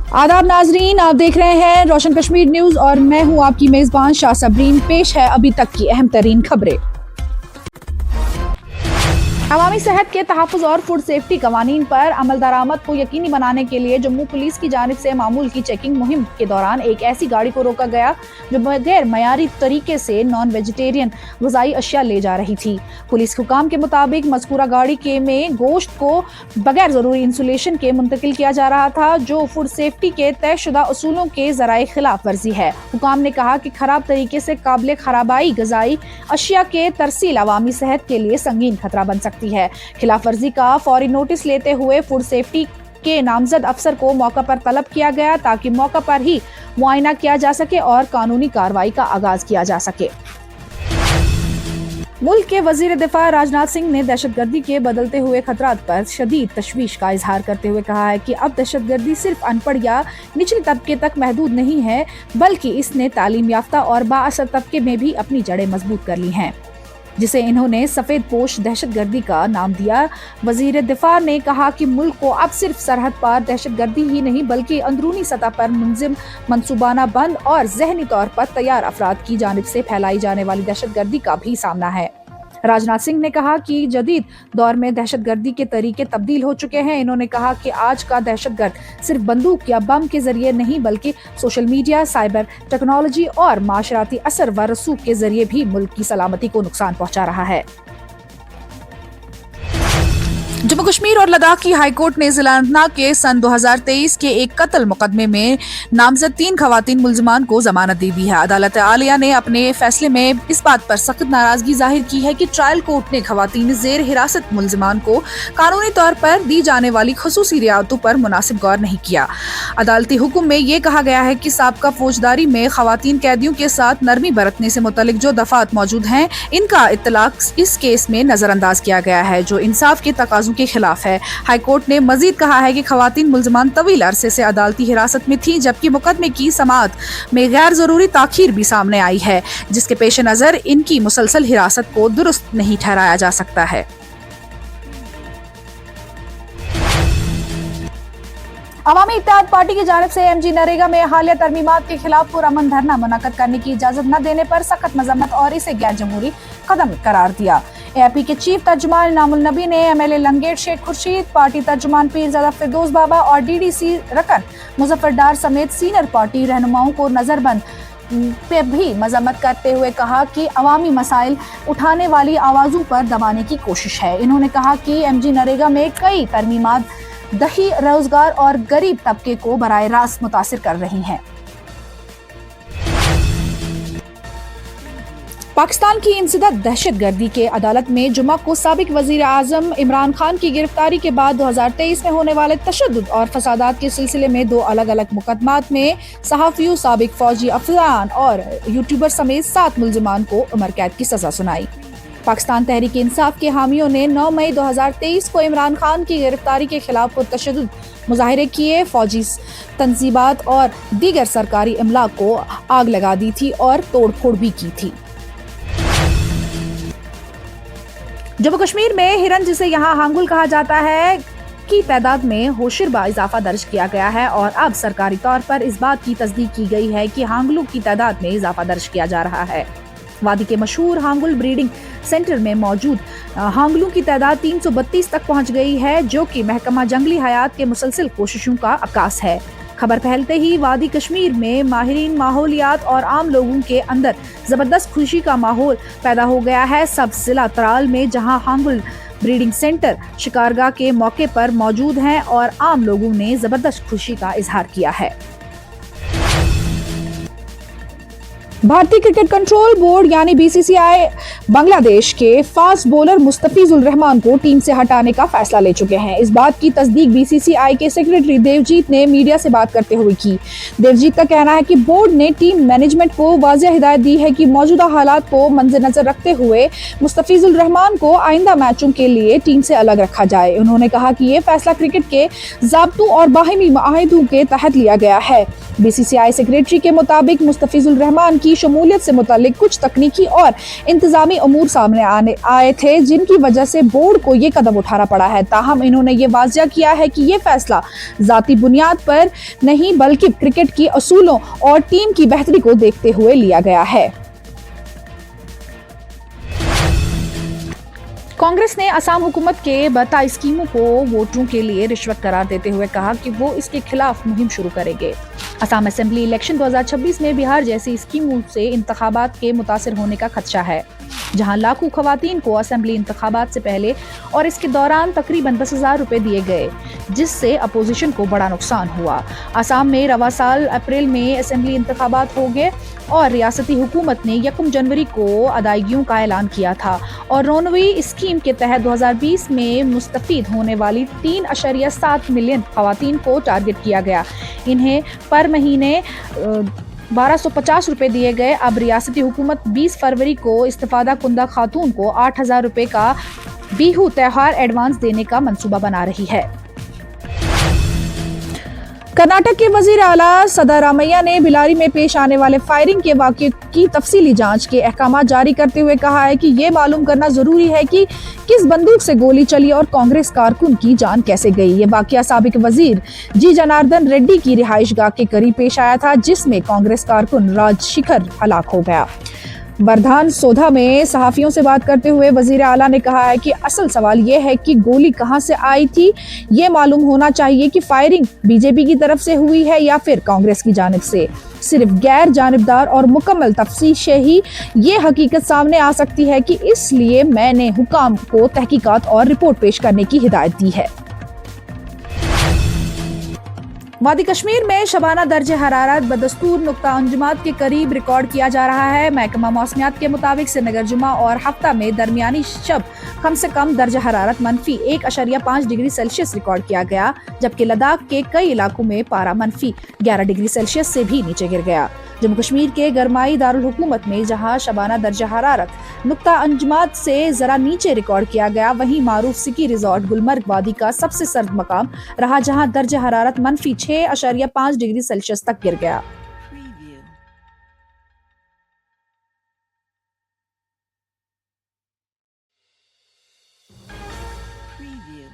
आदाब नाजरीन, आप देख रहे हैं रोशन कश्मीर न्यूज और मैं हूं आपकी मेजबान शाह सबरीन। पेश है अभी तक की अहम तरीन खबरें। अवामी सेहत के तहफ़्फ़ुज़ और फूड सेफ्टी कवानीन पर अमल दरामद को यकीनी बनाने के लिए जम्मू पुलिस की जानिब से मामूल की चेकिंग मुहिम के दौरान एक ऐसी गाड़ी को रोका गया जो बगैर मयारी तरीके से नॉन वेजिटेरियन ग़िज़ाई अशिया ले जा रही थी। पुलिस हुकाम के मुताबिक मज़कूरा गाड़ी के में गोश्त को बगैर ज़रूरी इंसुलेशन के मुंतकिल किया जा रहा था, जो फूड सेफ्टी के तयशुदा उसूलों के ज़राए खिलाफ वर्जी है। हुकाम ने कहा कि खराब तरीके से काबिल खराबाई ग़िज़ाई अशिया के तरसील अवामी सेहत के लिए संगीन खतरा बन सकती है। खिलाफ वर्जी का फौरी नोटिस लेते हुए फूड सेफ्टी के नामजद अफसर को मौका पर तलब किया गया ताकि मौका पर ही मुआयना किया जा सके और कानूनी कार्रवाई का आगाज किया जा सके। मुल्क के वजीर दिफा राजनाथ सिंह ने दहशतगर्दी के बदलते हुए खतरात पर शदीद तशवीश का इजहार करते हुए कहा है कि अब दहशतगर्दी सिर्फ अनपढ़ या निचले तबके तक महदूद नहीं है, बल्कि इसने तालीम याफ्ता और बाअसर तबके में भी अपनी जड़ें मजबूत कर ली हैं, जिसे इन्होंने सफेद पोश दहशतगर्दी का नाम दिया। वजीर दिफा ने कहा कि मुल्क को अब सिर्फ सरहद पार दहशतगर्दी ही नहीं बल्कि अंदरूनी सतह पर मुंजिम, मंसूबाना बंद और जहनी तौर पर तैयार अफराद की जानिब से फैलाई जाने वाली दहशतगर्दी का भी सामना है। राजनाथ सिंह ने कहा कि जदीद दौर में दहशतगर्दी के तरीके तब्दील हो चुके हैं। इन्होंने कहा कि आज का दहशतगर्द सिर्फ बंदूक या बम के जरिए नहीं बल्कि सोशल मीडिया, साइबर टेक्नोलॉजी और माशराती असर व रसूख के जरिए भी मुल्क की सलामती को नुकसान पहुंचा रहा है। जम्मू कश्मीर और लद्दाख की हाईकोर्ट ने जिला अनंतनाग के सन 2023 के एक कत्ल मुकदमे में नामजद 3 खवातीन मुल्जिमान को जमानत दे दी है। अदालत आलिया ने अपने फैसले में इस बात पर सख्त नाराजगी जाहिर की है कि ट्रायल कोर्ट ने खवातीन जेर हिरासत मुल्जिमान को कानूनी तौर पर दी जाने वाली खसूसी रियायतों पर मुनासिब गौर नहीं किया। अदालती हुक्म में ये कहा गया है कि साबका फौजदारी में खवातीन कैदियों के साथ नरमी बरतने से मुतल्लिक जो दफात मौजूद हैं, इनका इत्तलाक इस केस में नजरअंदाज किया गया है, जो इंसाफ के तकाज़ों के खिलाफ है। हाईकोर्ट ने मजीद कहा है कि खवातीन मुल्जिमान तवील अरसे से अदालती हिरासत में थी, जबकि मुकदमे की समाअत में गैर जरूरी ताखीर भी सामने आई है, जिसके पेश नजर इनकी मुसलसल हिरासत को दुरुस्त नहीं ठहराया जा सकता है। अवामी इत्तेहाद पार्टी की जानिब से एमजी नरेगा में हालिया तरमीमात के खिलाफ पुरअमन धरना मुनक्कद करने की इजाजत न देने पर सख्त मजम्मत और इसे गैर जमहूरी कदम करार दिया। एपी के चीफ तर्जुमान इनामुल नबी ने एमएलए लंगेट शेख खुर्शीद, पार्टी तर्जुमान पीरजादा फिरदौस बाबा और डीडीसी रकन मुजफ्फर डार समेत सीनियर पार्टी रहनुमाओं को नजरबंद पे भी मजम्मत करते हुए कहा कि अवामी मसाइल उठाने वाली आवाजों पर दबाने की कोशिश है। इन्होंने कहा कि एमजी नरेगा में कई तरमीमात दही रोजगार और गरीब तबके को बराह रास्त मुतासिर कर रही हैं। पाकिस्तान की इंसदद दहशतगर्दी के अदालत में जुमा को साबिक वजीर आजम इमरान खान की गिरफ्तारी के बाद 2023 में होने वाले तशद्दुद और फसादात के सिलसिले में 2 अलग अलग मुकदमात में सहाफियों, साबिक फौजी अफसरान और यूट्यूबर समेत 7 मुल्जिमान को उम्र कैद की सजा सुनाई। पाकिस्तान तहरीक इंसाफ के हामियों ने 9 मई 2023 को इमरान खान की गिरफ्तारी के खिलाफ पुरतशद्दुद मुजाहिरे किए, फौजी तंजीबात और दीगर सरकारी इमलाक को आग लगा दी थी और तोड़ फोड़ भी की थी। जम्मू कश्मीर में हिरन, जिसे यहाँ हांगुल कहा जाता है, की तादाद में होशिरबा इजाफा दर्ज किया गया है और अब सरकारी तौर पर इस बात की तस्दीक की गई है कि हांगुलों की तादाद में इजाफा दर्ज किया जा रहा है। वादी के मशहूर हांगुल ब्रीडिंग सेंटर में मौजूद हांगुलों की तादाद 332 तक पहुंच गई है, जो कि महकमा जंगली हयात के मुसलसल कोशिशों का अक्कास है। खबर फैलते ही वादी कश्मीर में माहिरीन माहौलियात और आम लोगों के अंदर जबरदस्त खुशी का माहौल पैदा हो गया है। सब जिला त्राल में जहां हांगुल ब्रीडिंग सेंटर शिकारगाह के मौके पर मौजूद हैं और आम लोगों ने जबरदस्त खुशी का इजहार किया है। भारतीय क्रिकेट कंट्रोल बोर्ड यानी बीसीसीआई बांग्लादेश के फास्ट बॉलर मुस्तफिजुर रहमान को टीम से हटाने का फैसला ले चुके हैं। इस बात की तस्दीक बीसीसीआई के सेक्रेटरी देवजीत ने मीडिया से बात करते हुए की। देवजीत का कहना है कि बोर्ड ने टीम मैनेजमेंट को वाज़ेह हिदायत दी है कि मौजूदा हालात को मद्देनजर रखते हुए मुस्तफिजुर रहमान को आइंदा मैचों के लिए टीम से अलग रखा जाए। उन्होंने कहा कि ये फैसला क्रिकेट के ज़ाब्तों और बाहिमी मुआहदों के तहत लिया गया है। BCCI सेक्रेटरी के मुताबिक मुस्तफिजुल रहमान की शमूलियत से मुतालिक कुछ तकनीकी और इंतजामी अमूर सामने आए थे जिनकी वजह से बोर्ड को ये कदम उठाना पड़ा है। ताहम इन्होंने ये वाज़िया किया है कि ये फैसला जाती बुनियाद पर नहीं बल्कि क्रिकेट की असूलों और टीम की बेहतरी को देखते हुए लिया गया है। कांग्रेस ने असम हुकूमत के 32 स्कीमों को वोटरों के लिए रिश्वत करार देते हुए कहा कि वो इसके खिलाफ मुहिम शुरू करेंगे। असम असेंबली इलेक्शन 2026 में बिहार जैसी स्कीमों से इंतखाबात के मुतासिर होने का खदशा है, जहां लाखों खवातीन को असेंबली इंतखाबात से पहले और इसके दौरान तकरीबन 10,000 रुपए दिए गए, जिससे अपोजिशन को बड़ा नुकसान हुआ। असम में रवा साल अप्रैल में असेंबली इंतखाबात हो गए और रियासती हुकूमत ने 1 जनवरी को अदायगियों का ऐलान किया था और 9वीं स्कीम के तहत 2020 में मुस्तफीद होने वाली 3.7 मिलियन खवातीन को टारगेट किया गया। इन्हें पर महीने 1250 रुपए दिए गए। अब रियासती हुकूमत 20 फरवरी को इस्तिफादा कुंदा खातून को 8,000 रुपए का बिहू त्योहार एडवांस देने का मंसूबा बना रही है। कर्नाटक के वजीर आला सदारामैया ने बिलारी में पेश आने वाले फायरिंग के वाक़ये की तफसीली जांच के अहकाम जारी करते हुए कहा है कि ये मालूम करना जरूरी है कि किस बंदूक से गोली चली और कांग्रेस कारकुन की जान कैसे गई। ये वाक़या साबिक वजीर जी जनार्दन रेड्डी की रिहाइशगाह के करीब पेश आया था, जिसमें कांग्रेस कारकुन राजशेखर हलाक हो गया। बरधान सोधा में सहाफियों से बात करते हुए वजीर आला ने कहा है कि असल सवाल ये है कि गोली कहां से आई थी। ये मालूम होना चाहिए कि फायरिंग बीजेपी की तरफ से हुई है या फिर कांग्रेस की जानिब से। सिर्फ गैर जानिबदार और मुकम्मल तफ्तीश से ही ये हकीकत सामने आ सकती है कि इसलिए मैंने हुकाम को तहकीकात और रिपोर्ट पेश करने की हिदायत दी है। वादी कश्मीर में शबाना दर्ज हरारत बदस्तूर नुक्ता अंजुमात के करीब रिकॉर्ड किया जा रहा है। महकमा मौसमियात के मुताबिक श्रीनगर जुमा और हफ्ता में दरमियानी शब कम से कम दर्ज हरारत -1.5 डिग्री सेल्सियस रिकॉर्ड किया गया, जबकि लद्दाख के कई इलाकों में पारा -11 डिग्री सेल्सियस से भी नीचे गिर गया। जम्मू कश्मीर के गरमाई दारुल हुकूमत में जहां शबाना दर्ज हरारत नुक्ता अंजुमात से जरा नीचे रिकॉर्ड किया गया, वहीं मारूफ सिकी रिजॉर्ट गुलमर्ग वादी का सबसे सर्द मकाम रहा, जहां दर्ज हरारत -6.5 डिग्री सेल्सियस तक गिर गया। Preview.